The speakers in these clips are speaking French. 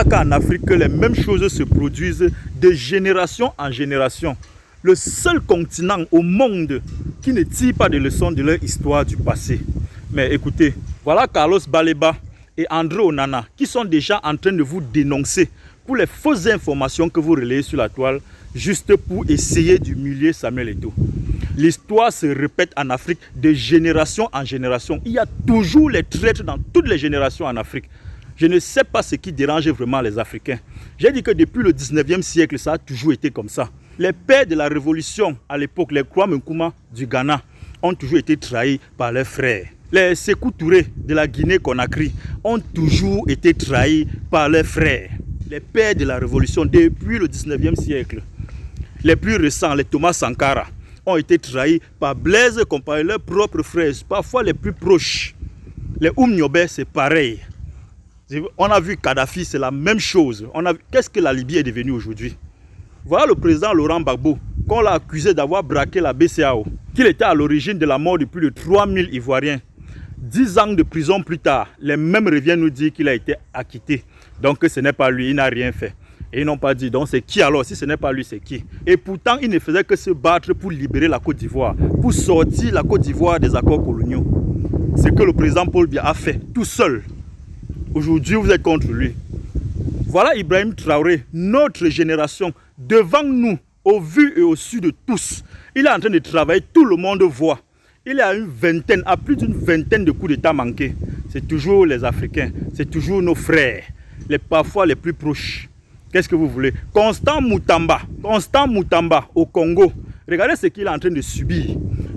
a qu'en Afrique que les mêmes choses se produisent de génération en génération. Le seul continent au monde qui ne tire pas de leçons de leur histoire du passé. Mais écoutez, voilà Carlos Baleba et André Onana qui sont déjà en train de vous dénoncer pour les fausses informations que vous relayez sur la toile, juste pour essayer d'humilier Samuel Eto'o. L'histoire se répète en Afrique de génération en génération. Il y a toujours les traîtres dans toutes les générations en Afrique. Je ne sais pas ce qui dérange vraiment les Africains. J'ai dit que depuis le 19e siècle, ça a toujours été comme ça. Les pères de la révolution à l'époque, les Kwame Nkrumah du Ghana, ont toujours été trahis par leurs frères. Les Sékou Touré de la Guinée-Conakry ont toujours été trahis par leurs frères. Les pères de la révolution depuis le 19e siècle. Les plus récents, les Thomas Sankara, ont été trahis par Blaise Compaoré, leurs propres frères, parfois les plus proches. Les Oumniobé, c'est pareil. On a vu Kadhafi, c'est la même chose. Qu'est-ce que la Libye est devenue aujourd'hui? Voilà le président Laurent Gbagbo, qu'on l'a accusé d'avoir braqué la BCEAO, qu'il était à l'origine de la mort de plus de 3000 Ivoiriens. 10 ans de prison plus tard, les mêmes reviennent nous dire qu'il a été acquitté. Donc ce n'est pas lui, il n'a rien fait. Et ils n'ont pas dit, donc c'est qui alors? Si ce n'est pas lui, c'est qui? Et pourtant, il ne faisait que se battre pour libérer la Côte d'Ivoire, pour sortir la Côte d'Ivoire des accords coloniaux. Ce que le président Paul Biya a fait, tout seul. Aujourd'hui, vous êtes contre lui. Voilà Ibrahim Traoré, notre génération, devant nous, au vu et au su de tous. Il est en train de travailler, tout le monde voit. Il est à plus d'une vingtaine de coups d'État manqués. C'est toujours les Africains, c'est toujours nos frères, parfois les plus proches. Qu'est-ce que vous voulez? Constant Mutamba au Congo. Regardez ce qu'il est en train de subir.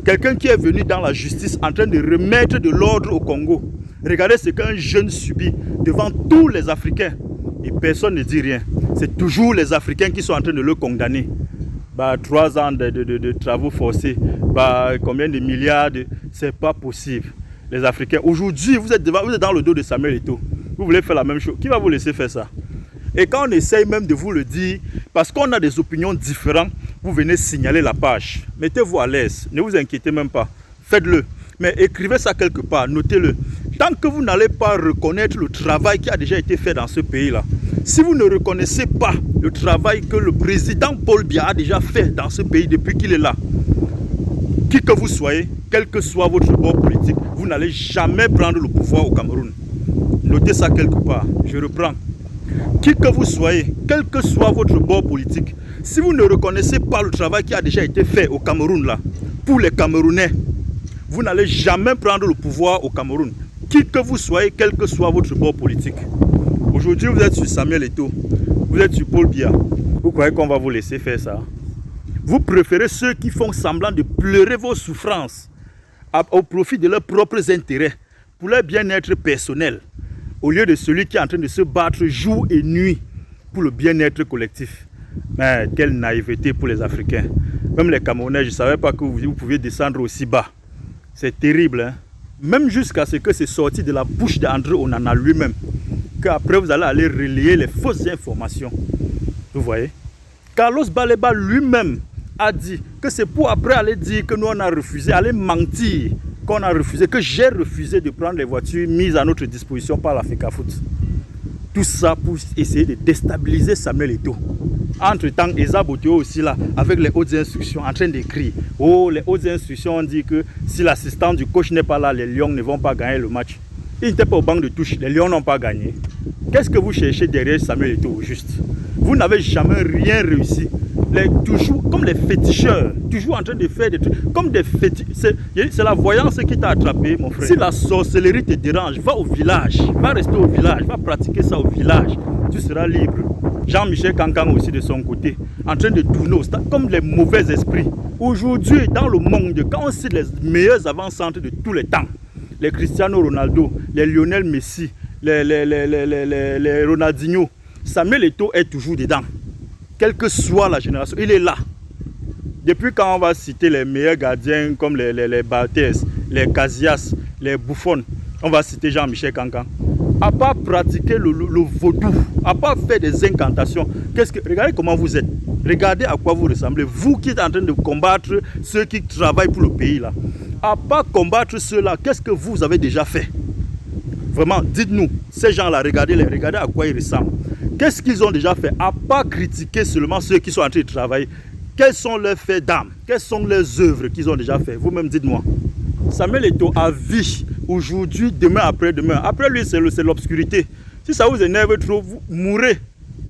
Quelqu'un qui est venu dans la justice en train de remettre de l'ordre au Congo. Regardez ce qu'un jeune subit devant tous les Africains. Et personne ne dit rien. C'est toujours les Africains qui sont en train de le condamner. 3 ans de travaux forcés. Combien de milliards C'est pas possible. Les Africains. Aujourd'hui, vous êtes dans le dos de Samuel Eto'o. Vous voulez faire la même chose. Qui va vous laisser faire ça? Et quand on essaye même de vous le dire, parce qu'on a des opinions différentes, vous venez signaler la page. Mettez-vous à l'aise. Ne vous inquiétez même pas. Faites-le. Mais écrivez ça quelque part. Notez-le. Tant que vous n'allez pas reconnaître le travail qui a déjà été fait dans ce pays-là, si vous ne reconnaissez pas le travail que le président Paul Biya a déjà fait dans ce pays depuis qu'il est là, qui que vous soyez, quel que soit votre bord politique, vous n'allez jamais prendre le pouvoir au Cameroun. Notez ça quelque part. Je reprends. Qui que vous soyez, quel que soit votre bord politique, si vous ne reconnaissez pas le travail qui a déjà été fait au Cameroun, là, pour les Camerounais, vous n'allez jamais prendre le pouvoir au Cameroun. Qui que vous soyez, quel que soit votre bord politique. Aujourd'hui, vous êtes sur Samuel Eto'o, vous êtes sur Paul Biya. Vous croyez qu'on va vous laisser faire ça? Vous préférez ceux qui font semblant de pleurer vos souffrances au profit de leurs propres intérêts, pour leur bien-être personnel, au lieu de celui qui est en train de se battre jour et nuit pour le bien-être collectif. Mais quelle naïveté pour les Africains. Même les Camerounais, je ne savais pas que vous pouviez descendre aussi bas. C'est terrible, hein? Même jusqu'à ce que c'est sorti de la bouche d'André Onana lui-même, qu'après vous allez aller relayer les fausses informations. Vous voyez? Carlos Baleba lui-même a dit que c'est pour après aller dire que nous on a refusé, aller mentir, qu'on a refusé, que j'ai refusé de prendre les voitures mises à notre disposition par l'Africafoot. Tout ça pour essayer de déstabiliser Samuel Eto'o. Entre-temps, Eza Botéo aussi là, avec les hautes instructions, en train d'écrire. Oh, les hautes instructions ont dit que si l'assistant du coach n'est pas là, les Lions ne vont pas gagner le match. Il n'était pas au banc de touche, les Lions n'ont pas gagné. Qu'est-ce que vous cherchez derrière Samuel Eto'o, juste? Vous n'avez jamais rien réussi. Toujours comme les féticheurs, toujours en train de faire des trucs, comme des féticheurs. C'est la voyance qui t'a attrapé, mon frère. Si la sorcellerie te dérange, va au village, va rester au village, va pratiquer ça au village. Tu seras libre. Jean-Michel Kankan aussi de son côté, en train de tourner au stade comme les mauvais esprits. Aujourd'hui, dans le monde, quand on cite les meilleurs avant-centres de tous les temps, les Cristiano Ronaldo, les Lionel Messi, les Ronaldinho, Samuel Eto'o est toujours dedans. Quelle que soit la génération, il est là. Depuis quand on va citer les meilleurs gardiens comme les Barthez, les Casillas, les Buffon, on va citer Jean-Michel Kankan. À part pratiquer le vaudou, à part faire des incantations, regardez comment vous êtes. Regardez à quoi vous ressemblez. Vous qui êtes en train de combattre ceux qui travaillent pour le pays là. À part combattre ceux-là, qu'est-ce que vous avez déjà fait? Vraiment, dites-nous, ces gens-là, regardez-les, regardez à quoi ils ressemblent. Qu'est-ce qu'ils ont déjà fait? À part critiquer seulement ceux qui sont en train de travailler, quels sont leurs faits d'âme? Quelles sont leurs œuvres qu'ils ont déjà fait? Vous-même, dites-moi. Samuel Eto'o a vie aujourd'hui, demain, après-demain. Après lui, c'est l'obscurité. Si ça vous énerve trop, vous mourrez.